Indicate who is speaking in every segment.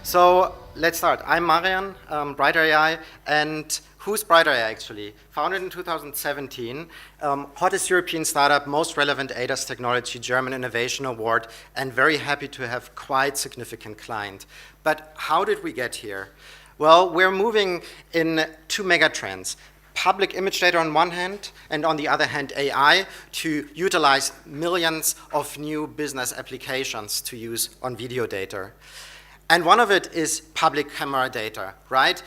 Speaker 1: So let's start. I'm Marian, Brighter AI, and who's Brighter AI actually? Founded in 2017, hottest European startup, most relevant ADAS technology, German Innovation Award, and very happy to have quite significant client. But how did we get here? Well, we're moving in two mega trends. Public image data on one hand, and on the other hand, AI to utilize millions of new business applications to use on video data. And one of it is public camera data, right?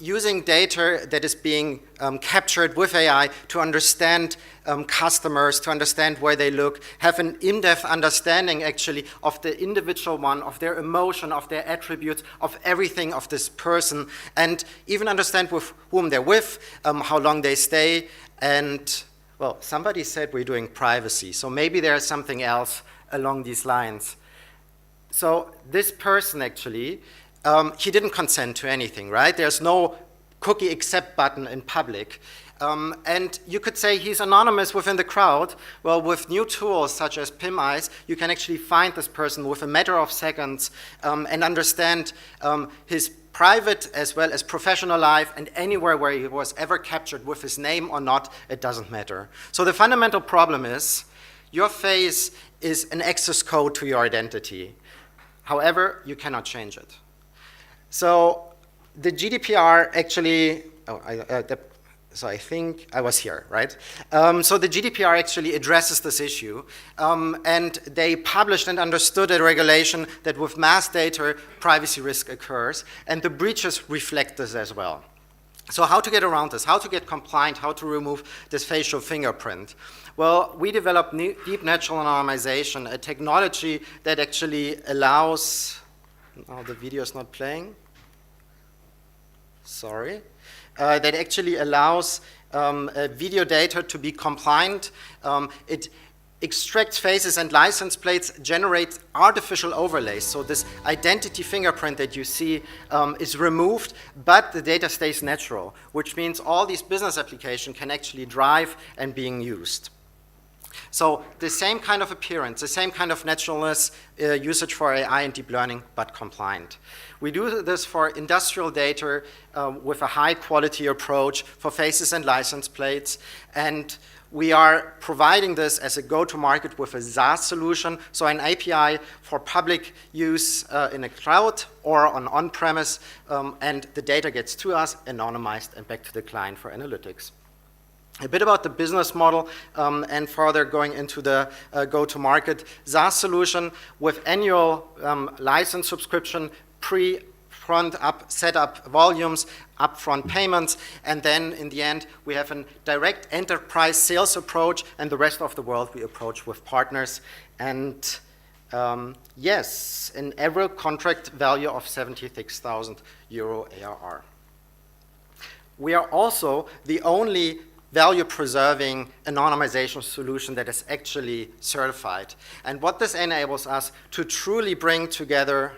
Speaker 1: Using data that is being captured with AI to understand customers, to understand where they look, have an in-depth understanding actually of the individual one, of their emotion, of their attributes, of everything of this person, and even understand with whom they're with, how long they stay, and, well, somebody said we're doing privacy, so maybe there's something else along these lines. So this person actually, he didn't consent to anything, right? There's no cookie accept button in public. And you could say he's anonymous within the crowd. Well, with new tools such as PimEyes, you can actually find this person with a matter of seconds and understand his private as well as professional life, and anywhere where he was ever captured with his name or not, it doesn't matter. So the fundamental problem is your face is an access code to your identity. However, you cannot change it. So the GDPR actually, so I think I was here, right? So the GDPR actually addresses this issue, and they published and understood a regulation that with mass data, privacy risk occurs, and the breaches reflect this as well. So how to get around this, how to get compliant, how to remove this facial fingerprint? Well, we developed deep natural anonymization, a technology that actually allows, oh, the video is not playing, sorry, that actually allows video data to be compliant. It extracts faces and license plates, generates artificial overlays. So this identity fingerprint that you see is removed, but the data stays natural, which means all these business applications can actually drive and being used. So the same kind of appearance, the same kind of naturalness, usage for AI and deep learning, but compliant. We do this for industrial data with a high quality approach for faces and license plates, and we are providing this as a go-to-market with a SaaS solution, so an API for public use in a cloud or on-premise, and the data gets to us, anonymized, and back to the client for analytics. A bit about the business model and further going into the go-to-market SaaS solution with annual license subscription, front up, set up volumes, upfront payments, and then in the end we have a direct enterprise sales approach, and the rest of the world we approach with partners. And yes, an average contract value of 76,000 euro ARR. We are also the only value-preserving anonymization solution that is actually certified. And what this enables us to truly bring together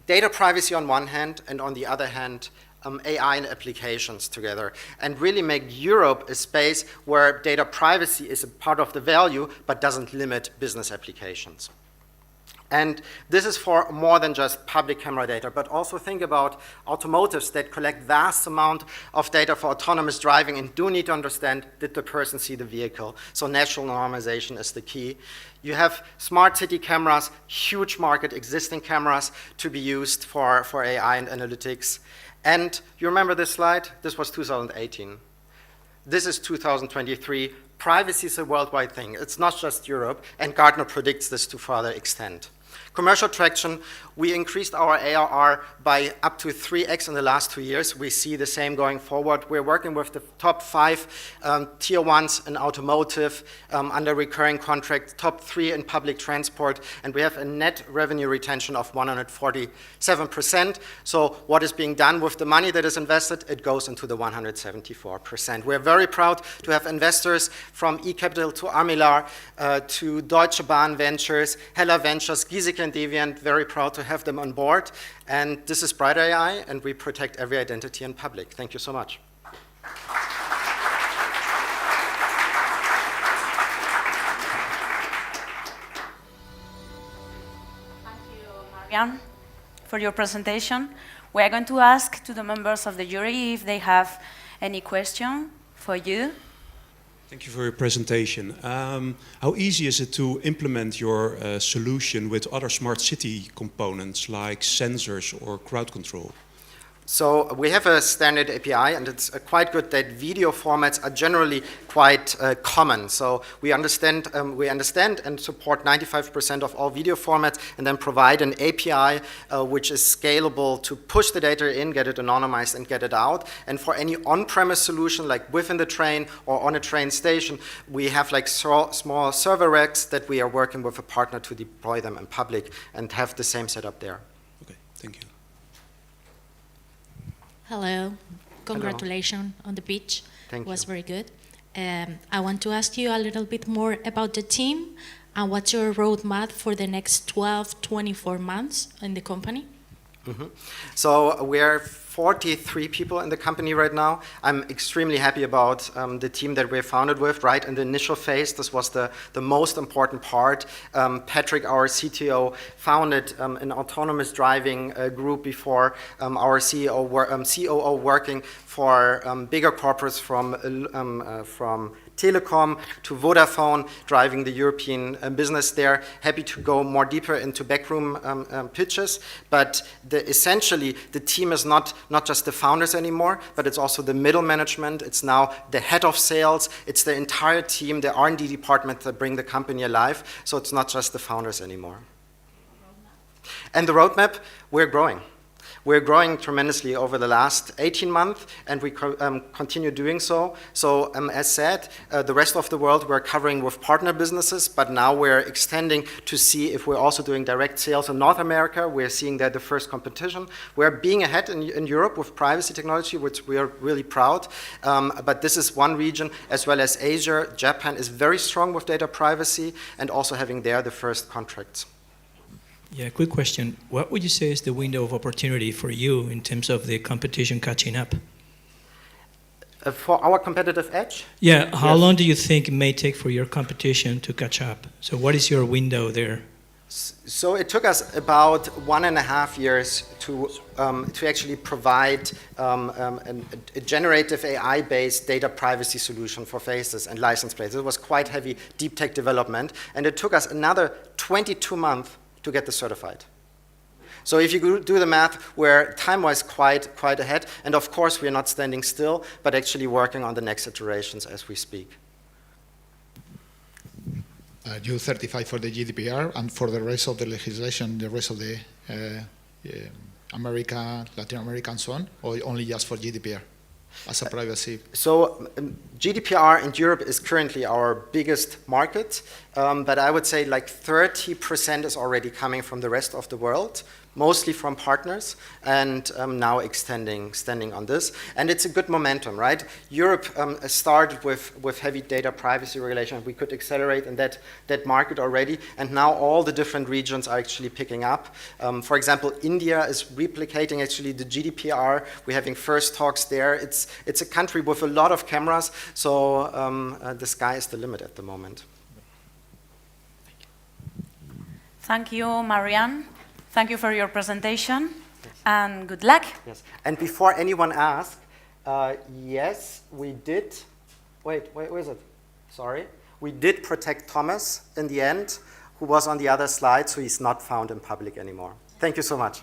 Speaker 1: data privacy on one hand, and on the other hand, AI and applications together, and really make Europe a space where data privacy is a part of the value, but doesn't limit business applications. And this is for more than just public camera data, but also think about automotives that collect vast amount of data for autonomous driving and do need to understand, did the person see the vehicle? So natural normalization is the key. You have smart city cameras, huge market, existing cameras to be used for AI and analytics. And you remember this slide? This was 2018. This is 2023. Privacy is a worldwide thing. It's not just Europe, and Gartner predicts this to further extend. Commercial traction, we increased our ARR by up to 3x in the last 2 years. We see the same going forward. We're working with the top 5 tier 1s in automotive under recurring contract, top 3 in public transport, and we have a net revenue retention of 147%. So what is being done with the money that is invested, it goes into the 174%. We're very proud to have investors from eCapital to Amilar to Deutsche Bahn Ventures, Hella Ventures, Giesecke and Deviant, very proud to have them on board. And this is Brighter AI, and we protect every identity in public. Thank you so much.
Speaker 2: Thank you. Marian, for your presentation. We are going to ask to the members of the jury if they have any question for you.
Speaker 3: Thank you for your presentation. How easy is it to implement your solution with other smart city components like sensors or crowd control?
Speaker 1: So we have a standard API, and it's quite good that video formats are generally quite common. So we understand and support 95% of all video formats, and then provide an API which is scalable to push the data in, get it anonymized, and get it out. And for any on-premise solution, like within the train or on a train station, we have like small server racks that we are working with a partner to deploy them in public and have the same setup there.
Speaker 3: Okay, thank you.
Speaker 4: Hello. Congratulations on the pitch.
Speaker 1: Thank you.
Speaker 4: It was very good. I want to ask you a little bit more about the team and what's your roadmap for the next 12, 24 months in the company?
Speaker 1: Mm-hmm. So we're 43 people in the company right now. I'm extremely happy about the team that we're founded with. Right in the initial phase, this was the most important part. Patrick, our CTO, founded an autonomous driving group before our COO working for bigger corporates from Telecom to Vodafone, driving the European business there. Happy to go more deeper into backroom pitches, but essentially the team is not just the founders anymore, but it's also the middle management. It's now the head of sales. It's the entire team, the R&D department that bring the company alive. So it's not just the founders anymore. And the roadmap, we're growing. We're growing tremendously over the last 18 months, and we continue doing so. So as said, the rest of the world we're covering with partner businesses, but now we're extending to see if we're also doing direct sales in North America. We're seeing there the first competition. We're being ahead in Europe with privacy technology, which we are really proud. But this is one region, as well as Asia. Japan is very strong with data privacy, and also having there the first contracts.
Speaker 5: Yeah, quick question. What would you say is the window of opportunity for you in terms of the competition catching up?
Speaker 1: For our competitive edge?
Speaker 5: Yeah, how long do you think it may take for your competition to catch up? So what is your window there?
Speaker 1: So it took us about 1.5 years to actually provide a generative AI-based data privacy solution for faces and license plates. It was quite heavy deep tech development, and it took us another 22 months to get this certified. So if you do the math, we're time-wise quite ahead, and of course we're not standing still, but actually working on the next iterations as we speak.
Speaker 6: You certify for the GDPR and for the rest of the legislation, the rest of the America, Latin America, and so on, or only just for GDPR as a privacy?
Speaker 1: So GDPR in Europe is currently our biggest market, but I would say like 30% is already coming from the rest of the world, mostly from partners, and now extending on this. And it's a good momentum, right? Europe started with heavy data privacy regulation. We could accelerate in that market already, and now all the different regions are actually picking up. For example, India is replicating actually the GDPR. We're having first talks there. It's a country with a lot of cameras, so the sky is the limit at the moment.
Speaker 2: Thank you, Marian. Thank you for your presentation, and good luck.
Speaker 1: Yes. And before anyone asks, yes, we did. Wait, where is it? Sorry. We did protect Thomas in the end, who was on the other slide, so he's not found in public anymore. Thank you so much.